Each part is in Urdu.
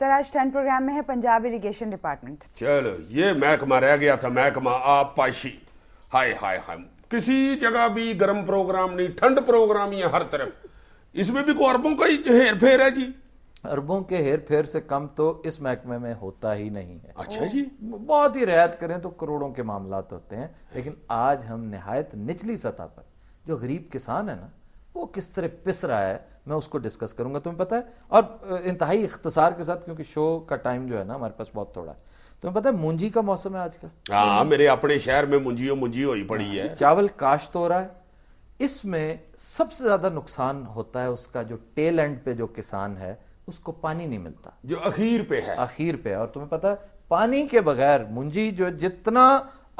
سر آج 10 پروگرام میں ہے پنجاب اریگیشن ڈپارٹمنٹ. چلو یہ محکمہ رہ گیا تھا، محکمہ آب پاشی. ہائے ہائے ہائے، کسی جگہ بھی گرم پروگرام نہیں، ٹھنڈ پروگرام ہی ہے ہر طرف. اس میں بھی کوئی اربوں کا ہی ہیر پھیر ہے جی. اربوں کے ہیر پھیر سے کم تو اس محکمے میں ہوتا ہی نہیں ہے. اچھا جی، بہت ہی رعایت کریں تو کروڑوں کے معاملات ہوتے ہیں، لیکن آج ہم نہایت نچلی سطح پر جو غریب کسان ہے نا وہ کس طرح پس رہا ہے میں اس کو ڈسکس کروں گا. تمہیں پتہ ہے، اور انتہائی اختصار کے ساتھ کیونکہ شو کا ٹائم جو ہے نا ہمارے پاس بہت تھوڑا ہے. تمہیں پتہ ہے مونجی کا موسم ہے آج کل. ہاں میرے اپنے شہر میں منجی ہوئی پڑی ہے. چاول کاشت ہو رہا ہے. اس میں سب سے زیادہ نقصان ہوتا ہے اس کا جو ٹیل اینڈ پہ جو کسان ہے اس کو پانی نہیں ملتا، جو اخیر پہ ہے. اخیر پہ. اور تمہیں پتہ ہے پانی کے بغیر منجی جو جتنا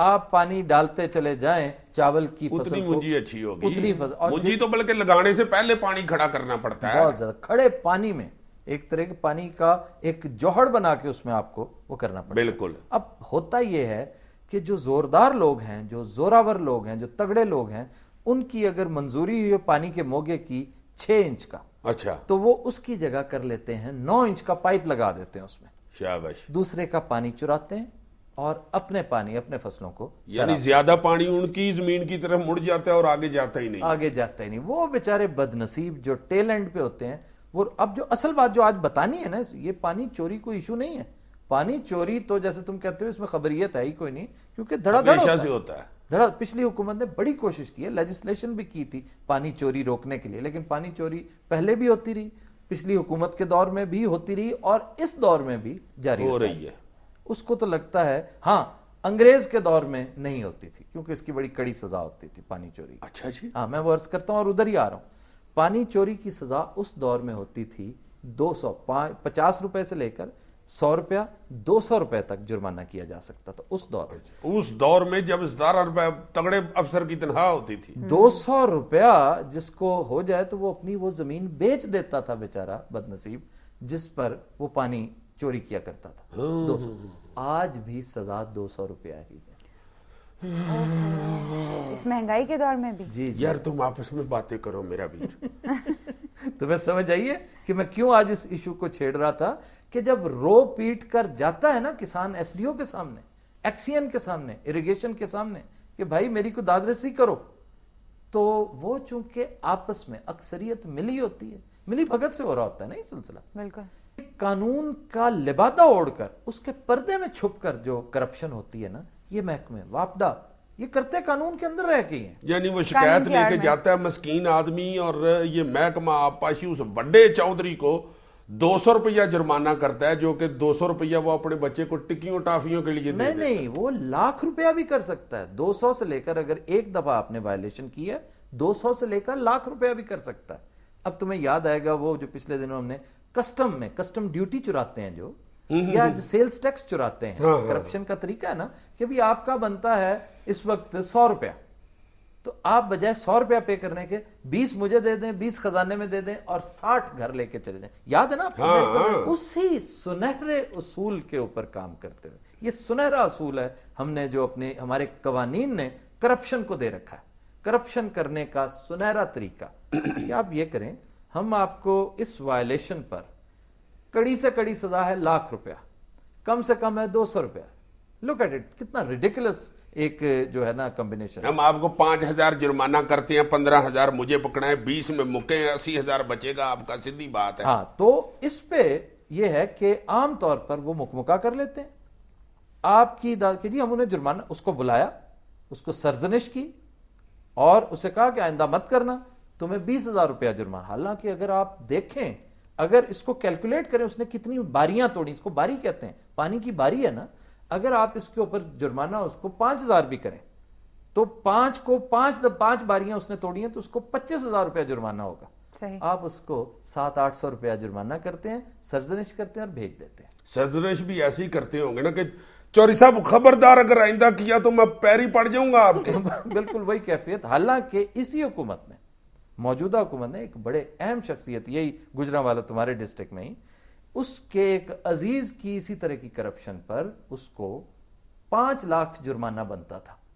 آپ پانی ڈالتے چلے جائیں چاول کی فصل اتنی کو منجی اچھی ہوگی. اتنی فصل، اور منجی تو بلکہ لگانے سے پہلے پانی کھڑا کرنا پڑتا ہے. بہت زیادہ کھڑے پانی میں ایک طرح کے پانی کا ایک جوہر بنا کے اس میں آپ کو وہ کرنا پڑتا ہے. بالکل. اب ہوتا یہ ہے کہ جو زوردار لوگ ہیں، جو زوراور لوگ ہیں، جو تگڑے لوگ ہیں، ان کی اگر منظوری ہوئی پانی کے موگے کی 6 انچ کا، اچھا، تو وہ اس کی جگہ کر لیتے ہیں 9 انچ کا پائپ لگا دیتے ہیں اس میں. شاباش. دوسرے کا پانی چراتے ہیں اور اپنے پانی اپنے فصلوں کو یعنی زیادہ پانی ان کی زمین کی طرف مڑ جاتا ہے اور آگے جاتا ہی نہیں. آگے جاتا ہی نہیں. وہ بیچارے بد نصیب جو ٹیل اینڈ پہ ہوتے ہیں وہ. اب جو اصل بات جو آج بتانی ہے نا، یہ پانی چوری کوئی ایشو نہیں ہے. پانی چوری تو جیسے تم کہتے ہو اس میں خبریت ہے ہی کوئی نہیں، کیونکہ دھڑا دھڑ سے ہوتا ہے. پچھلی حکومت نے بڑی کوشش کی ہے، لیجسلیشن بھی کی تھی پانی چوری روکنے کے لیے، لیکن پانی چوری پہلے بھی ہوتی رہی، پچھلی حکومت کے دور میں بھی ہوتی رہی اور اس دور میں بھی جاری ہو رہی ہے. اس کو تو لگتا ہے ہاں انگریز کے دور میں نہیں ہوتی تھی کیونکہ اس کی بڑی کڑی سزا ہوتی تھی پانی چوری. اچھا جی. ہاں میں وہ عرض کرتا ہوں اور ادھر ہی آ رہا ہوں. پانی چوری کی سزا اس دور میں ہوتی تھی 250 روپے سے لے کر 100 روپیہ 200 روپے تک جرمانہ کیا جا سکتا تھا اس دور میں. اس دور میں جب 17 روپے تگڑے افسر کی تنخواہ ہوتی تھی. 200 روپیہ جس کو ہو جائے تو وہ اپنی وہ زمین بیچ دیتا تھا بیچارہ بد نصیب جس پر وہ پانی چوری کیا کرتا تھا. 200. آج بھی سزا 200 روپیہ ہی ہے اس مہنگائی کے دور میں بھی. جی یار تم آپس میں باتیں کرو میرا ویر. تمہیں سمجھ آئیے کہ میں کیوں آج اس ایشو کو چھیڑ رہا تھا کہ جب رو پیٹ کر جاتا ہے نا کسان ایس ڈی او کے سامنے، ایکسین کے سامنے، اریگیشن کے سامنے کہ بھائی میری کو داد رسی کرو، تو وہ چونکہ آپس میں اکثریت ملی ہوتی ہے، ملی بھگت سے ہو رہا ہوتا ہے نا یہ سلسلہ. بالکل. قانون کا لبادہ اوڑھ کر اس کے پردے میں چھپ کر جو کرپشن ہوتی ہے نا، یہ محکمے واپڈا یہ کرتے قانون کے اندر رہ کے ہیں. یعنی وہ شکایت لے کے جاتا ہے مسکین آدمی اور یہ محکمہ آب پاشی اس بڑے چودھری کو 200 روپیہ جرمانہ کرتا ہے، جو کہ 200 روپیہ وہ اپنے بچے کو ٹکیوں ٹافیوں کے لیے دے دیتا ہے. نہیں وہ لاکھ روپیہ بھی کر سکتا ہے. 200 سے لے کر اگر ایک دفعہ آپ نے وائلیشن کی ہے 200 سے لے کر لاکھ روپیہ بھی کر ستا ہے. اب تمہیں یاد آئے گا وہ جو پچھلے دنوں ہم نے کسٹم ڈیوٹی چراتے ہیں جو یا جو سیلز ٹیکس چراتے ہیں، کرپشن کا طریقہ ہے نا کہ بھی آپ کا بنتا ہے اس وقت 100 روپیہ، تو آپ بجائے 100 روپیہ پے کرنے کے 20 مجھے دے دیں، 20 خزانے میں دے دیں اور 60 گھر لے کے چلے جائیں. یاد ہے نا آپ کو؟ اسی سنہرے اصول کے اوپر کام کرتے ہوئے، یہ سنہرا اصول ہے ہم نے جو ہمارے قوانین نے کرپشن کو دے رکھا ہے. کرپشن کرنے کا سنہرا طریقہ کہ آپ یہ کریں، ہم آپ کو اس وائلیشن پر کڑی سے کڑی سزا ہے لاکھ روپیہ، کم سے کم ہے 200 روپیہ. لک ایٹ اٹ، کتنا ریڈیکولس ایک جو ہے نا کمبینیشن. ہم آپ کو 5000 جرمانہ کرتے ہیں، 15000 مجھے پکڑائیں، 20 میں مکے ہیں، 80,000 بچے گا آپ کا. سیدھی بات ہے. ہاں تو اس پہ یہ ہے کہ عام طور پر وہ مکمکا کر لیتے ہیں آپ کی کہ جی ہم انہیں جرمانہ، اس کو بلایا، اس کو سرزنش کی اور اسے کہا کہ آئندہ مت کرنا، تمہیں 20,000 روپیہ جرمانہ. حالانکہ اگر آپ دیکھیں، اگر اس کو کیلکولیٹ کریں اس نے کتنی باریاں توڑی، اس کو باری کہتے ہیں، پانی کی باری ہے نا، اگر آپ اس کے اوپر جرمانہ اس کو 5,000 بھی کریں تو 5 باریاں اس نے توڑی ہیں تو اس کو 25,000 روپیہ جرمانہ ہوگا. صحیح. آپ اس کو 700-800 روپیہ جرمانہ کرتے ہیں، سرزنش کرتے ہیں اور بھیج دیتے ہیں. سرزنش بھی ایسے ہی کرتے ہوں گے نا کہ چوری صاحب خبردار اگر آئندہ کیا تو میں پیری پڑ جاؤں گا آپ کے. بالکل وہی کیفیت. حالانکہ اسی حکومت نے، موجودہ حکومت نے ایک بڑے اہم شخصیت، یہی گجرانوالہ تمہارے ڈسٹرکٹ میں ہی، اس کے ایک عزیز کی اسی طرح کی کرپشن پر اس کو 5 لاکھ جرمانہ بنتا تھا.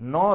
9